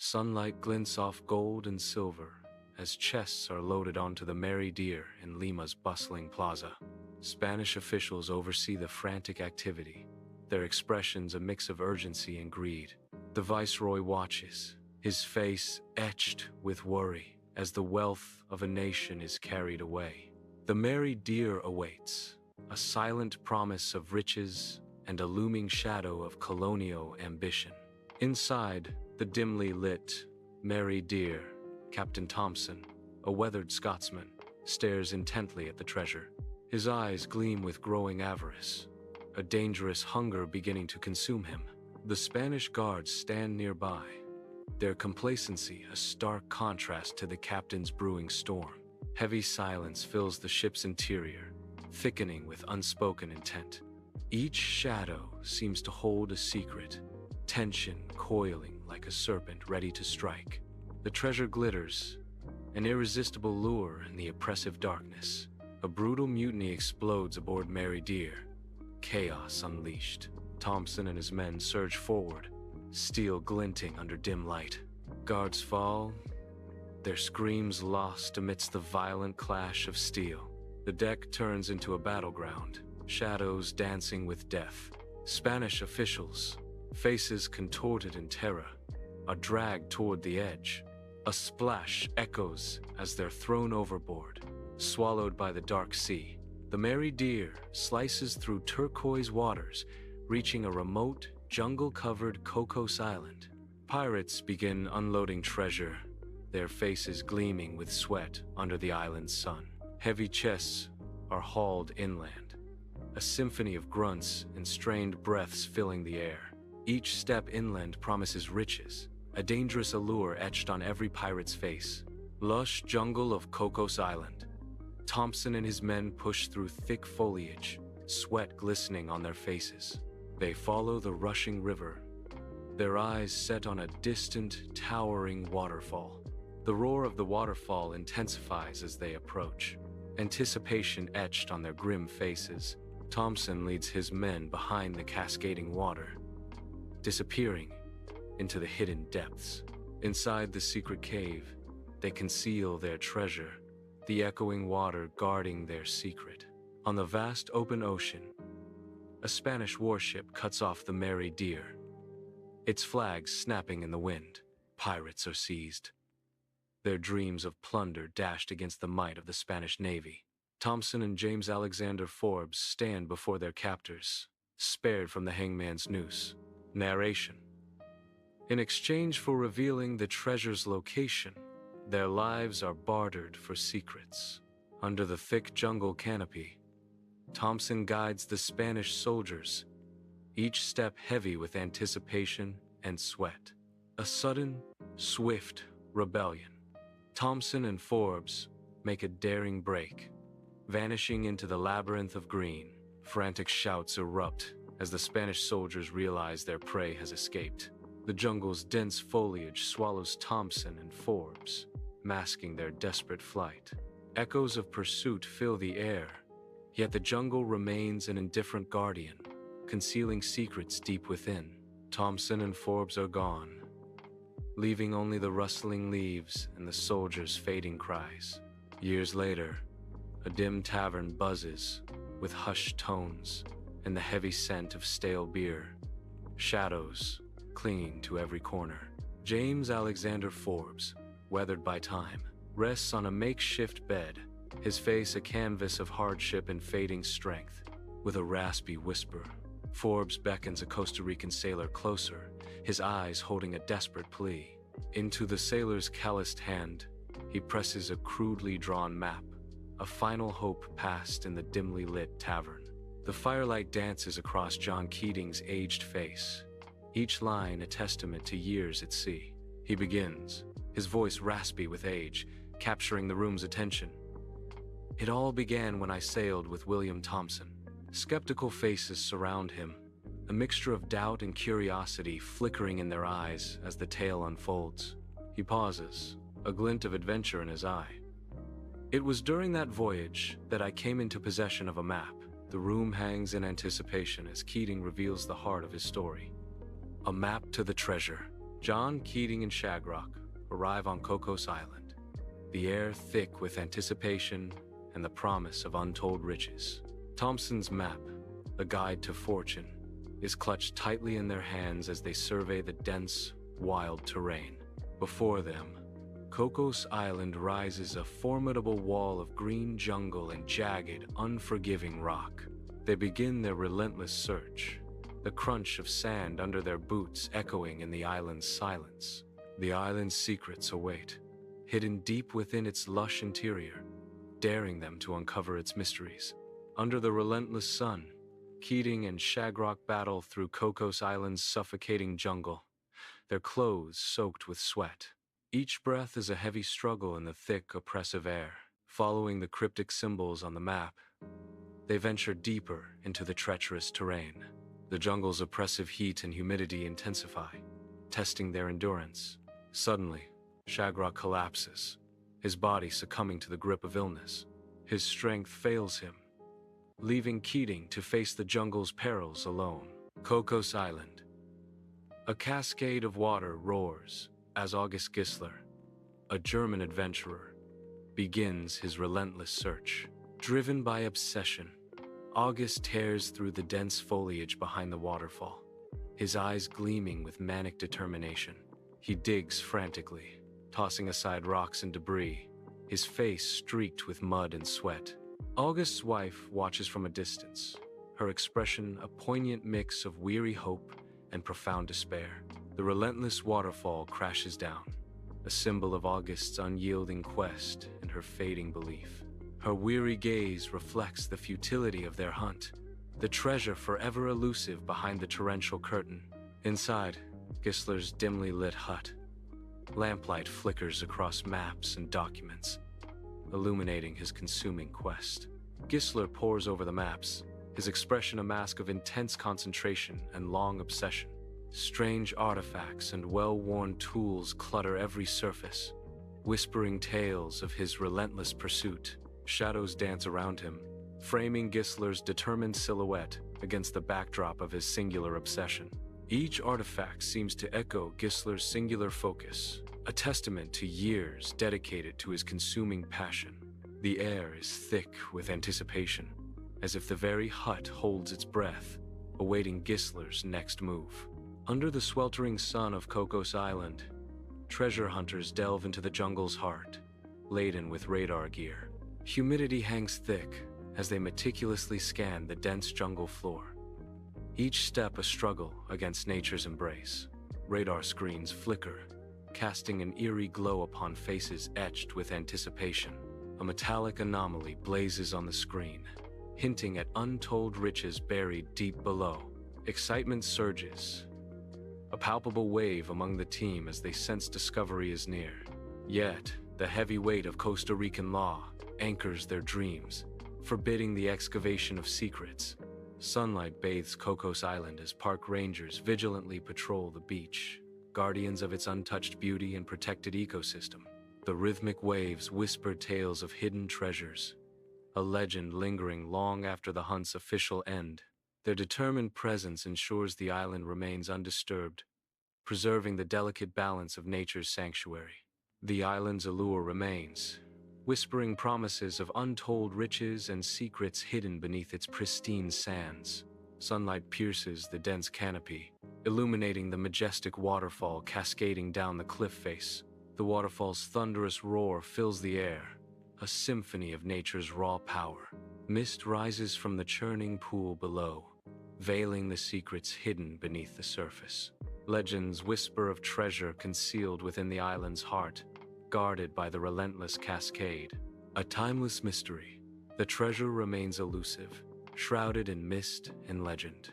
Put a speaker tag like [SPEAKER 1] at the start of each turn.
[SPEAKER 1] Sunlight glints off gold and silver as chests are loaded onto the Mary Deer in Lima's bustling plaza. Spanish officials oversee the frantic activity, their expressions a mix of urgency and greed. The viceroy watches, his face etched with worry as the wealth of a nation is carried away. The Mary Deer awaits, a silent promise of riches and a looming shadow of colonial ambition. Inside the dimly lit Mary Deer, Captain Thompson, a weathered Scotsman, stares intently at the treasure. His eyes gleam with growing avarice, a dangerous hunger beginning to consume him. The Spanish guards stand nearby, their complacency a stark contrast to the captain's brewing storm. Heavy silence fills the ship's interior, thickening with unspoken intent. Each shadow seems to hold a secret, tension coiling like a serpent ready to strike. The treasure glitters, an irresistible lure in the oppressive darkness. A brutal mutiny explodes aboard Mary Deer, chaos unleashed. Thompson and his men surge forward, steel glinting under dim light. Guards fall, their screams lost amidst the violent clash of steel. The deck turns into a battleground, shadows dancing with death. Spanish officials, faces contorted in terror, are dragged toward the edge. A splash echoes as they're thrown overboard, swallowed by the dark sea. The Mary Deer slices through turquoise waters, reaching a remote, jungle-covered Cocos Island. Pirates begin unloading treasure, their faces gleaming with sweat under the island's sun. Heavy chests are hauled inland, a symphony of grunts and strained breaths filling the air. Each step inland promises riches, a dangerous allure etched on every pirate's face. Lush jungle of Cocos Island. Thompson and his men push through thick foliage, sweat glistening on their faces. They follow the rushing river, their eyes set on a distant, towering waterfall. The roar of the waterfall intensifies as they approach, anticipation etched on their grim faces. Thompson leads his men behind the cascading water, disappearing into the hidden depths. Inside the secret cave, they conceal their treasure, the echoing water guarding their secret. On the vast open ocean, a Spanish warship cuts off the Mary Deer, its flags snapping in the wind. Pirates are seized, their dreams of plunder dashed against the might of the Spanish Navy. Thompson and James Alexander Forbes stand before their captors, spared from the hangman's noose. Narration. In exchange for revealing the treasure's location, their lives are bartered for secrets. Under the thick jungle canopy, Thompson guides the Spanish soldiers, each step heavy with anticipation and sweat. A sudden, swift rebellion. Thompson and Forbes make a daring break, vanishing into the labyrinth of green. Frantic shouts erupt as the Spanish soldiers realize their prey has escaped. The jungle's dense foliage swallows Thompson and Forbes, masking their desperate flight. Echoes of pursuit fill the air, yet the jungle remains an indifferent guardian, concealing secrets deep within. Thompson and Forbes are gone, leaving only the rustling leaves and the soldiers' fading cries. Years later, a dim tavern buzzes with hushed tones and the heavy scent of stale beer. Shadows clinging to every corner. James Alexander Forbes, weathered by time, rests on a makeshift bed, his face a canvas of hardship and fading strength. With a raspy whisper, Forbes beckons a Costa Rican sailor closer, his eyes holding a desperate plea. Into the sailor's calloused hand, he presses a crudely drawn map, a final hope passed in the dimly lit tavern. The firelight dances across John Keating's aged face, each line a testament to years at sea. He begins, his voice raspy with age, capturing the room's attention. It all began when I sailed with William Thompson. Skeptical faces surround him, a mixture of doubt and curiosity flickering in their eyes as the tale unfolds. He pauses, a glint of adventure in his eye. It was during that voyage that I came into possession of a map. The room hangs in anticipation as Keating reveals the heart of his story. A map to the treasure, John, Keating, and Shagrock arrive on Cocos Island, the air thick with anticipation and the promise of untold riches. Thompson's map, the guide to fortune, is clutched tightly in their hands as they survey the dense, wild terrain. Before them, Cocos Island rises a formidable wall of green jungle and jagged, unforgiving rock. They begin their relentless search, the crunch of sand under their boots echoing in the island's silence. The island's secrets await, hidden deep within its lush interior, daring them to uncover its mysteries. Under the relentless sun, Keating and Shagrock battle through Cocos Island's suffocating jungle, their clothes soaked with sweat. Each breath is a heavy struggle in the thick, oppressive air. Following the cryptic symbols on the map, they venture deeper into the treacherous terrain. The jungle's oppressive heat and humidity intensify, testing their endurance. Suddenly, Shagrock collapses, his body succumbing to the grip of illness. His strength fails him, leaving Keating to face the jungle's perils alone. Cocos Island. A cascade of water roars as August Gisler, a German adventurer, begins his relentless search. Driven by obsession, August tears through the dense foliage behind the waterfall, his eyes gleaming with manic determination. He digs frantically, tossing aside rocks and debris, his face streaked with mud and sweat. August's wife watches from a distance, her expression a poignant mix of weary hope and profound despair. The relentless waterfall crashes down, a symbol of August's unyielding quest and her fading belief. Her weary gaze reflects the futility of their hunt, the treasure forever elusive behind the torrential curtain. Inside Gisler's dimly lit hut, lamplight flickers across maps and documents, illuminating his consuming quest. Gisler pores over the maps, his expression a mask of intense concentration and long obsession. Strange artifacts and well-worn tools clutter every surface, whispering tales of his relentless pursuit. Shadows dance around him, framing Gisler's determined silhouette against the backdrop of his singular obsession. Each artifact seems to echo Gisler's singular focus, a testament to years dedicated to his consuming passion. The air is thick with anticipation, as if the very hut holds its breath, awaiting Gisler's next move. Under the sweltering sun of Cocos Island, treasure hunters delve into the jungle's heart, laden with radar gear. Humidity hangs thick as they meticulously scan the dense jungle floor, each step a struggle against nature's embrace. Radar screens flicker, casting an eerie glow upon faces etched with anticipation. A metallic anomaly blazes on the screen, hinting at untold riches buried deep below. Excitement surges, a palpable wave among the team as they sense discovery is near. Yet, the heavy weight of Costa Rican law anchors their dreams, forbidding the excavation of secrets. Sunlight bathes Cocos Island as park rangers vigilantly patrol the beach, guardians of its untouched beauty and protected ecosystem. The rhythmic waves whisper tales of hidden treasures, a legend lingering long after the hunt's official end. Their determined presence ensures the island remains undisturbed, preserving the delicate balance of nature's sanctuary. The island's allure remains, whispering promises of untold riches and secrets hidden beneath its pristine sands. Sunlight pierces the dense canopy, illuminating the majestic waterfall cascading down the cliff face. The waterfall's thunderous roar fills the air, a symphony of nature's raw power. Mist rises from the churning pool below, veiling the secrets hidden beneath the surface. Legends whisper of treasure concealed within the island's heart, guarded by the relentless cascade. A timeless mystery, the treasure remains elusive, shrouded in mist and legend.